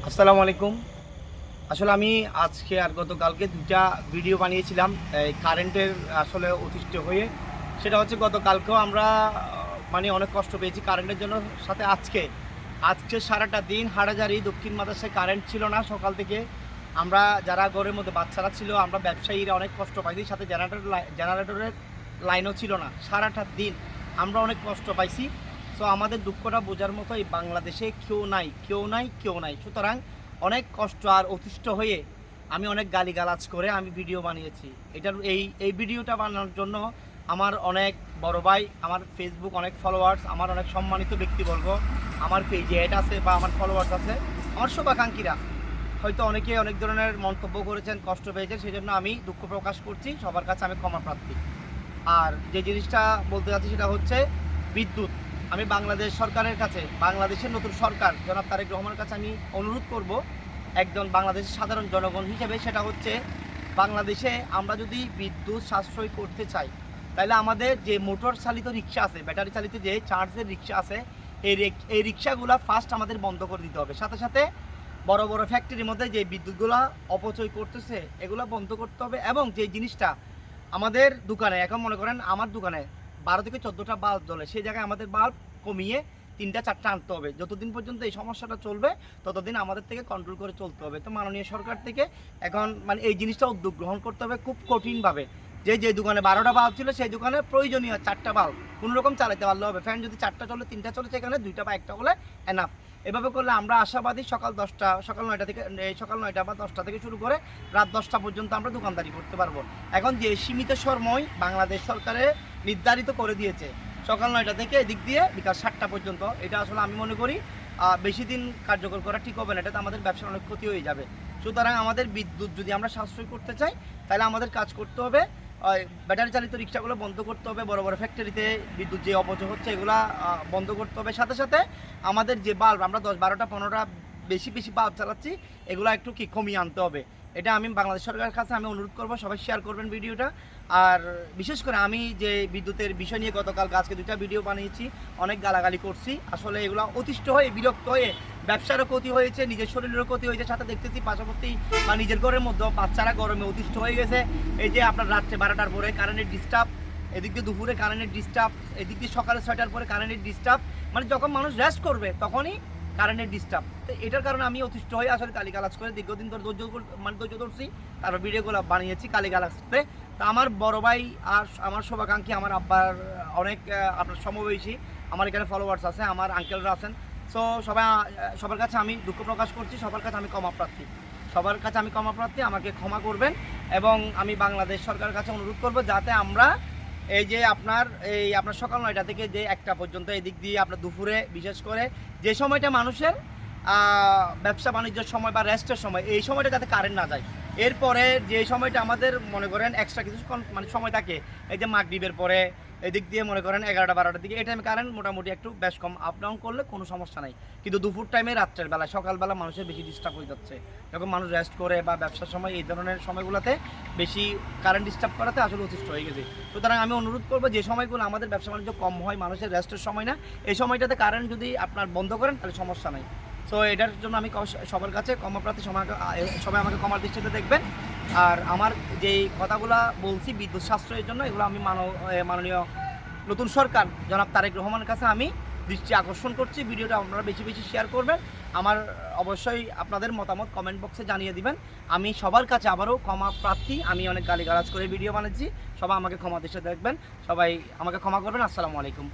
আসসালামু আলাইকুম। আসলে আমি আজকে আর গতকালকে দুটা ভিডিও বানিয়েছিলাম এই কারেন্টের আসলে অতিষ্ঠ হয়ে। সেটা হচ্ছে গতকালকেও আমরা মানে অনেক কষ্ট পেয়েছি কারেন্টের জন্য। সাথে আজকে সারাটা দিন হাটাজারি দক্ষিণ মাদ্রাসায় কারেন্ট ছিল না সকাল থেকে। আমরা যারা ঘরের মধ্যে বাচ্চারা ছিল, আমরা ব্যবসায়ীরা অনেক কষ্ট পাইছি। সাথে জেনারেটরের লাইনও ছিল না সারাটা দিন। আমরা অনেক কষ্ট পাইছি। সো আমাদের দুঃখটা বোঝার মতো এই বাংলাদেশে কেউ নাই। সুতরাং অনেক কষ্ট আর অতিষ্ঠ হয়ে আমি অনেক গালিগালাজ করে আমি ভিডিও বানিয়েছি। এই ভিডিওটা বানানোর জন্য আমার অনেক বড় ভাই, আমার ফেসবুক অনেক ফলোয়ার্স, আমার অনেক সম্মানিত ব্যক্তিবর্গ, আমার পেজে অ্যাড আছে বা আমার ফলোয়ার্স আছে, আমার শুভাকাঙ্ক্ষীরা হয়তো অনেকে অনেক ধরনের মন্তব্য করেছেন, কষ্ট পেয়েছেন। সেই জন্য আমি দুঃখ প্রকাশ করছি, সবার কাছে আমি ক্ষমা প্রার্থী। আর যে জিনিসটা বলতে চাচ্ছি সেটা হচ্ছে বিদ্যুৎ। আমি বাংলাদেশ সরকারের কাছে, বাংলাদেশের নতুন সরকার জনাব তারেক রহমানের কাছে আমি অনুরোধ করব একজন বাংলাদেশের সাধারণ জনগণ হিসেবে। সেটা হচ্ছে বাংলাদেশে আমরা যদি বিদ্যুৎ সাশ্রয় করতে চাই, তাহলে আমাদের যে মোটর চালিত রিক্সা আছে, ব্যাটারি চালিত যে চার্জের রিক্সা আছে, এই রিক্সাগুলো ফার্স্ট আমাদের বন্ধ করে দিতে হবে। সাথে সাথে বড় বড় ফ্যাক্টরির মধ্যে যে বিদ্যুৎগুলো অপচয় করতেছে এগুলো বন্ধ করতে হবে। এবং যে জিনিসটা আমাদের দোকানে, এখন মনে করেন আমার দোকানে 12 থেকে 14টা বাল্ব জ্বলে, সেই জায়গায় আমাদের বাল্ব কমিয়ে 3টা 4টা আনতে হবে। যতদিন পর্যন্ত এই সমস্যাটা চলবে ততদিন আমাদের থেকে কন্ট্রোল করে চলতে হবে। তো মাননীয় সরকার থেকে এখন মানে এই জিনিসটা উদ্যোগ গ্রহণ করতে হবে খুব কঠিনভাবে। যে দোকানে 12টা বাল্ব ছিল সেই দোকানে প্রয়োজনীয় 4টা বাল্ব কোনোরকম চালাতে পারলে হবে। ফ্যান যদি 4টা চলে, 3টা চলে, সেখানে 2টা বা 1টা হলে এনাফ। এভাবে করলে আমরা আশাবাদী সকাল 9টা থেকে সকাল 9টা বা 10টা থেকে শুরু করে রাত 10টা পর্যন্ত আমরা দোকানদারি করতে পারবো। এখন যে সীমিত সময় বাংলাদেশ সরকারে নির্ধারিত করে দিয়েছে সকাল 9টা থেকে এদিক দিয়ে বিকাল 7টা পর্যন্ত, এটা আসলে আমি মনে করি বেশি দিন কার্যকর করা ঠিক হবে না। এটাতে আমাদের ব্যবসার অনেক ক্ষতি হয়ে যাবে। সুতরাং আমাদের বিদ্যুৎ যদি আমরা সাশ্রয় করতে চাই তাহলে আমাদের কাজ করতে হবে, ব্যাটারি চালিত রিক্সাগুলো বন্ধ করতে হবে, বড় বড় ফ্যাক্টরিতে বিদ্যুৎ যে অপচয় হচ্ছে এগুলা বন্ধ করতে হবে। সাথে সাথে আমাদের যে বাল্ব আমরা 10, 12টা 15টা বেশি বাল্ব চালাচ্ছি, এগুলো একটু কমিয়ে আনতে হবে। এটা আমি বাংলাদেশ সরকারের কাছে আমি অনুরোধ করবো, সবাই শেয়ার করবেন ভিডিওটা। আর বিশেষ করে আমি যে বিদ্যুতের বিষয় নিয়ে গতকাল আজকে 2টা ভিডিও বানিয়েছি, অনেক গালাগালি করছি। আসলে এগুলো অতিষ্ঠ হয়ে বিরক্ত হয়ে ব্যবসারও ক্ষতি হয়েছে, নিজের শরীরেরও ক্ষতি হয়েছে। সাথে দেখতেছি পাশাপাশি বা নিজের ঘরের মধ্যে বাচ্চারা গরমে অতিষ্ঠ হয়ে গেছে। এই যে আপনার রাত্রে 12টার পরে কারেন্টের ডিস্টার্ব, এদিক দিয়ে দুপুরে কারেন্টের ডিস্টার্ব, এদিক দিয়ে সকালে 6টার পরে কারেন্টের ডিস্টার্ব, মানে যখন মানুষ রেস্ট করবে তখনই কারেন্টের ডিস্টার্ব। তো এটার কারণে আমি অতিষ্ঠ হয়ে আসলে গালিগালাজ করে দীর্ঘদিন ধরে ধৈর্য ধরছি, তারপর ভিডিওগুলো বানিয়েছি গালিগালাজ করে। তো আমার বড় ভাই আর আমার শুভাকাঙ্ক্ষী, আমার আব্বার অনেক আপনার সমবয়সী আমার এখানে ফলোয়ার্স আছে, আমার আঙ্কেলরা আছেন। সো সবার কাছে আমি দুঃখ প্রকাশ করছি, সবার কাছে আমি ক্ষমা প্রার্থী, আমাকে ক্ষমা করবেন। এবং আমি বাংলাদেশ সরকারের কাছে অনুরোধ করব যাতে আমরা এই যে আপনার সকাল 9টা থেকে যে 1টা পর্যন্ত এদিক দিয়ে আপনার দুপুরে বিশেষ করে যে সময়টা মানুষের ব্যবসা বাণিজ্যের সময় বা রেস্টের সময়, এই সময়টা যাতে কারেন্ট না যায়। এরপরে যে সময়টা আমাদের মনে করেন এক্সট্রা কিছু মানে সময় থাকে, এই যে মাগরিবের পরে এদিক দিয়ে মনে করেন 11টা 12টার দিকে, এই টাইমে কারেন্ট মোটামুটি একটু বেশ কম আপ ডাউন করলে কোনো সমস্যা নাই। কিন্তু দুপুর টাইমে, রাত্রের বেলা, সকালবেলা মানুষের বেশি ডিস্টার্ব হয়ে যাচ্ছে। যখন মানুষ রেস্ট করে বা ব্যবসার সময়, এই ধরনের সময়গুলোতে বেশি কারেন্ট ডিস্টার্ব করাতে আসলে অতিষ্ঠ হয়ে গেছে। সুতরাং আমি অনুরোধ করবো যে সময়গুলো আমাদের ব্যবসা বাণিজ্য কম হয়, মানুষের রেস্টের সময় না, এই সময়টাতে কারেন্ট যদি আপনার বন্ধ করেন তাহলে সমস্যা নাই। সো এটার জন্য আমি সবার কাছে ক্ষমাপ্রার্থী, সবাই আমাকে ক্ষমার দৃষ্টিতে দেখবেন। আর আমার যেই কথাগুলো বলছি বিদ্যুৎ সাশ্রয়ের জন্য, এগুলো আমি মাননীয় নতুন সরকার জনাব তারেক রহমানের কাছে আমি দৃষ্টি আকর্ষণ করছি। ভিডিওটা আপনারা বেশি শেয়ার করবেন। আমার অবশ্যই আপনাদের মতামত কমেন্ট বক্সে জানিয়ে দিবেন। আমি সবার কাছে আবারও ক্ষমা প্রার্থী। আমি অনেক গালিগালাজ করে ভিডিও বানাচ্ছি, সবাই আমাকে ক্ষমা দৃষ্টিতে দেখবেন, সবাই আমাকে ক্ষমা করবেন। আসসালামু আলাইকুম।